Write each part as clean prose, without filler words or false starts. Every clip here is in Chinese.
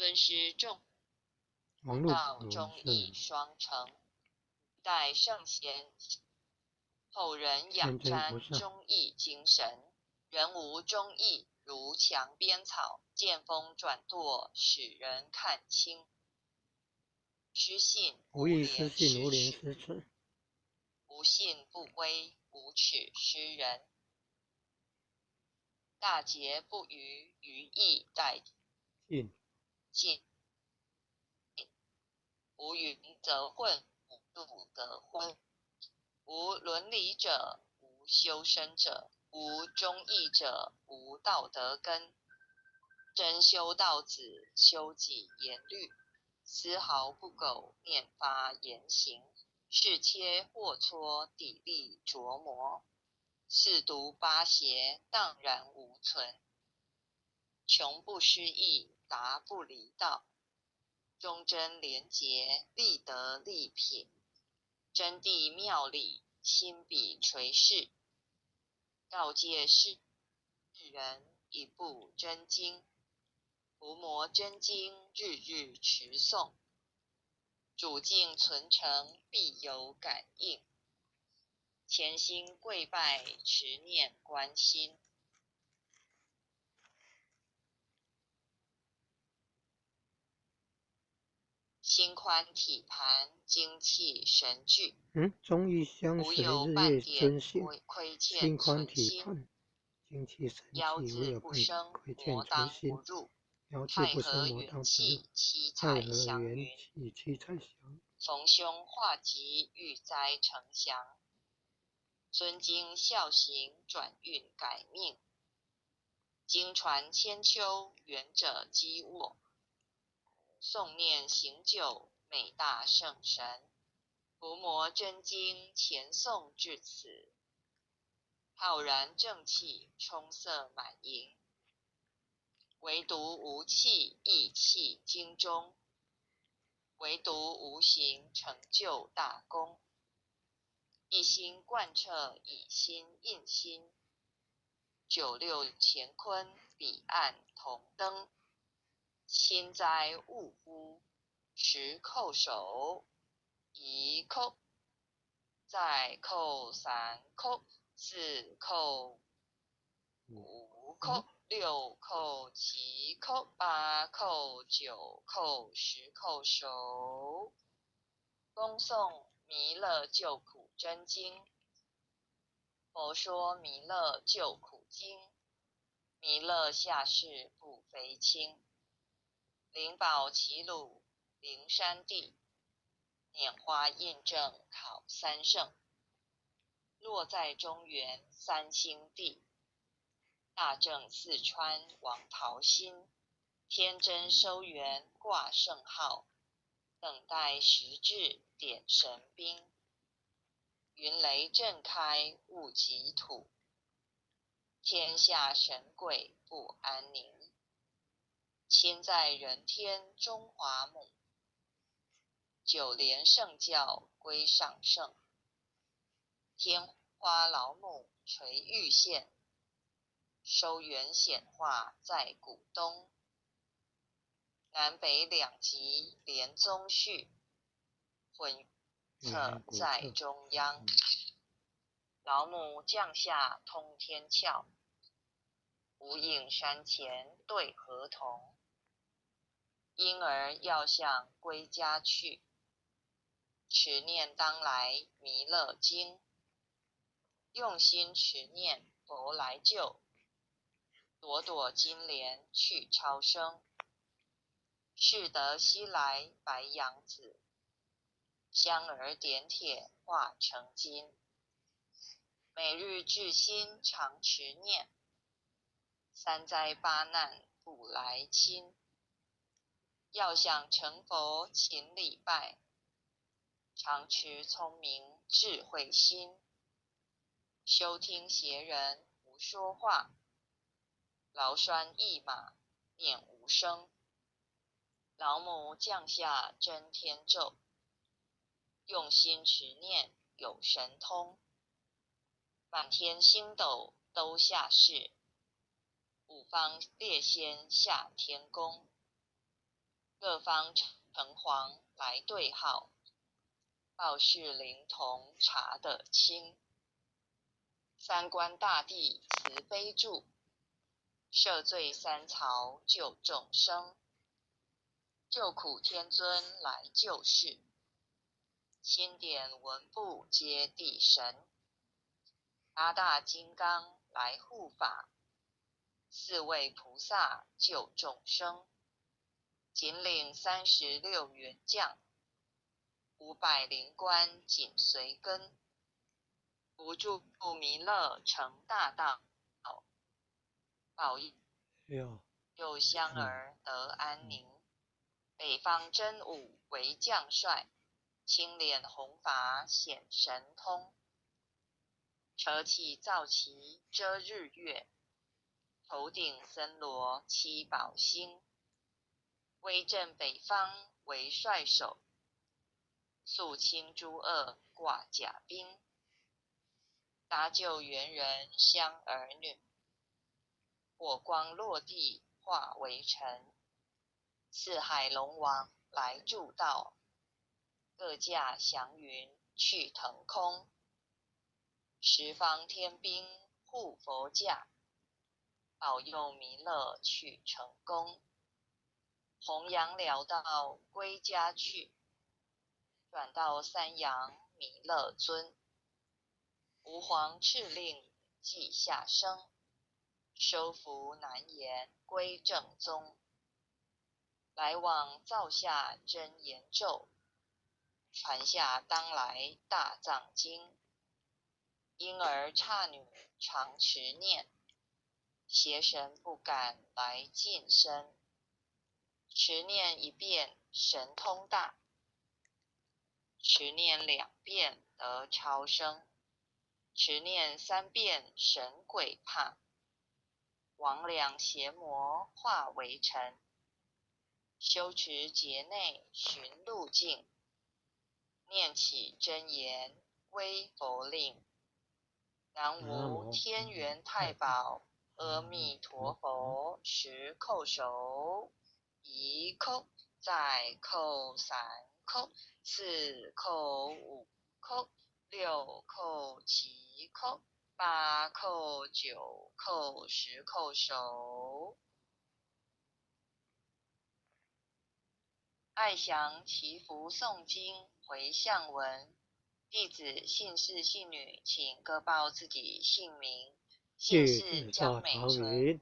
尊师重网络道，文忠字义双成。代圣贤，后人仰天真不瞻善，忠义精神。人无忠义，如墙边草，见风转舵，使人看清。失信无义失信，无廉耻，失耻。无信不威，无耻失人。大节不渝，于义待进。无云则混，无度则昏。无伦理者，无修身者，无忠义者，无道德根。真修道子，修己严律，丝毫不苟，念发言行。是切或磋，砥砺琢磨。四读八邪，荡然无存。穷不失义，达不离道。忠贞廉洁，立德立品。真谛妙理，亲笔垂示。告诫世人，一部真经。伏魔真经，日日持诵。主境存诚，必有感应。潜心跪拜，持念观心。心宽体盘，精气神聚。忠义相随，日月遵行。心宽体盘，精气神聚。腰无有半点亏欠存心。腰字不生，魔当不入。太和元气，七彩祥。逢凶化吉，遇灾成祥。遵经孝行，转运改命。经传千秋，圆者积卧。诵念行久，美大圣神。伏魔真经，前诵至此。浩然正气，充塞满盈。唯独无气，意气经中。唯独无形，成就大功。一心贯彻，以心印心。九六乾坤，彼岸同登。心哉勿乎，时叩首。一叩，再叩三叩，四叩五叩，六叩七叩，八叩九叩，十叩首。恭诵弥勒救苦真经。佛说弥勒救苦经。弥勒下世不非轻。灵宝齐鲁，灵山地。拈花印证考三圣。落在中原三星地。大正四川王桃心。天真收元挂圣号。等待时至点神兵。云雷震开物极土。天下神鬼不安宁。亲在人天中华母。九莲圣教归上圣。天花老母垂玉线。收元显化在古东。南北两极连宗序。混策在中央。老母降下通天窍。无影山前对河童。婴儿要向归家去。持念当来弥勒经。用心持念佛来救。朵朵金莲去超生。适得西来白羊子。香儿点铁化成金。每日至心常持念。三灾八难不来侵。要想成佛勤礼拜。常持聪明智慧心。休听邪人胡说话。劳拴一马念无声。老母降下真天咒。用心持念有神通。满天星斗都下世。五方列仙下天宫。各方城隍来对号，报事灵童查得清。三官大帝慈悲助，赦罪三曹救众生。救苦天尊来救世，钦点文部接地神。八大金刚来护法，四位菩萨救众生。紧领36员将，500灵官紧随跟。不住弥勒成大道，保佑香儿得安宁。北方真武为将帅，青脸红发显神通。车气皂旗遮日月，头顶森罗七宝星。威震北方为帅首，肃清诸恶挂甲兵。搭救猿人香儿女，火光落地化为尘。四海龙王来助道，各驾祥云去腾空。十方天兵护佛驾，保佑弥勒去成功。弘扬了道归家去，转到三阳弥勒尊。吾皇敕令即下生，收服难言归正宗。来往造下真言咒，传下当来大藏经。婴儿刹女常持念，邪神不敢来近身。持念一遍神通大，持念2遍得超生。持念3遍神鬼怕，魍魉邪魔化为尘。修持劫内寻路径，念起真言归佛令。南无天元太保阿弥陀佛，10叩首，1叩，再叩3叩，4叩5叩，6叩7叩，8叩9叩，10叩首。爱祥祈福诵经回向文，弟子姓氏姓女，请各报自己姓名。姓氏江美纯，姓女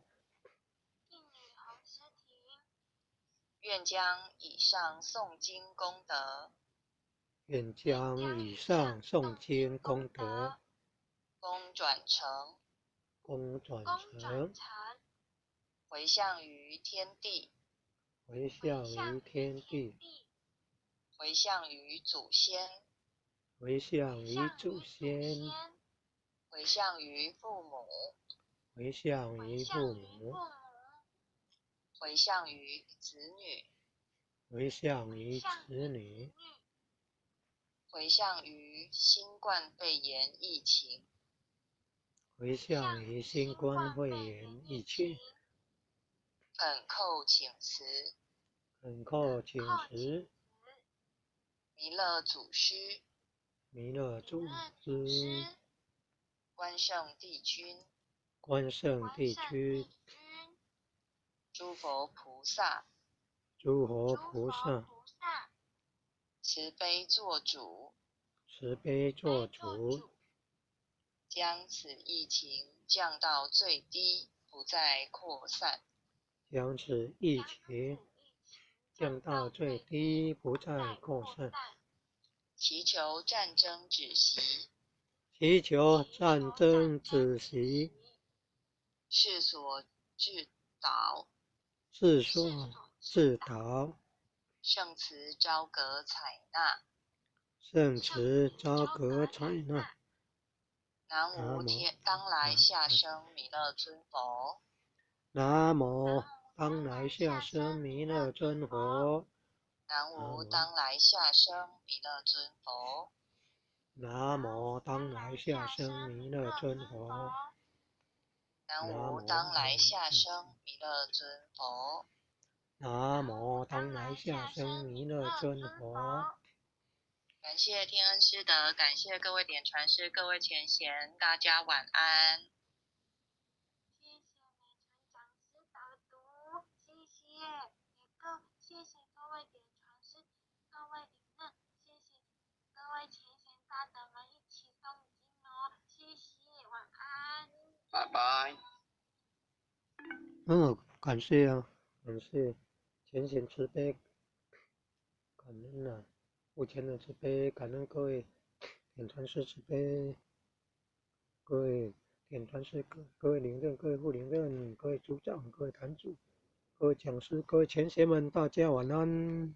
洪诗婷。愿将以上诵经功德，功转成，回向于天地，回向于祖先，回向于父母，回向于子女，回向于新冠肺炎疫情，恳叩请辞，弥勒祖师，关圣帝君，诸佛菩萨，慈悲做主，将此疫情降到最低，不再扩散。祈求战争止息，世所致导，圣慈昭格采纳。南无当来下生弥勒尊佛。南无当来下生弥勒尊佛。南无当来下生弥勒尊佛。南无当来下生弥勒尊佛。南无当来下生弥勒尊佛。南无当来下生弥勒尊佛。感谢天恩师德，感谢各位点传师、各位前贤，大家晚安。谢谢美纯讲师导读，谢谢各位点传师、各位领任，谢谢各位前贤大德们一起诵经哦，谢谢，晚安，拜拜。感谢啊，感谢前贤慈悲，感恩啊，无前的慈悲，感恩各位点传师慈悲，各位点传师、各位领任、各位副领任、各位组长、各位坛主、各位讲师、各位前贤们，大家晚安。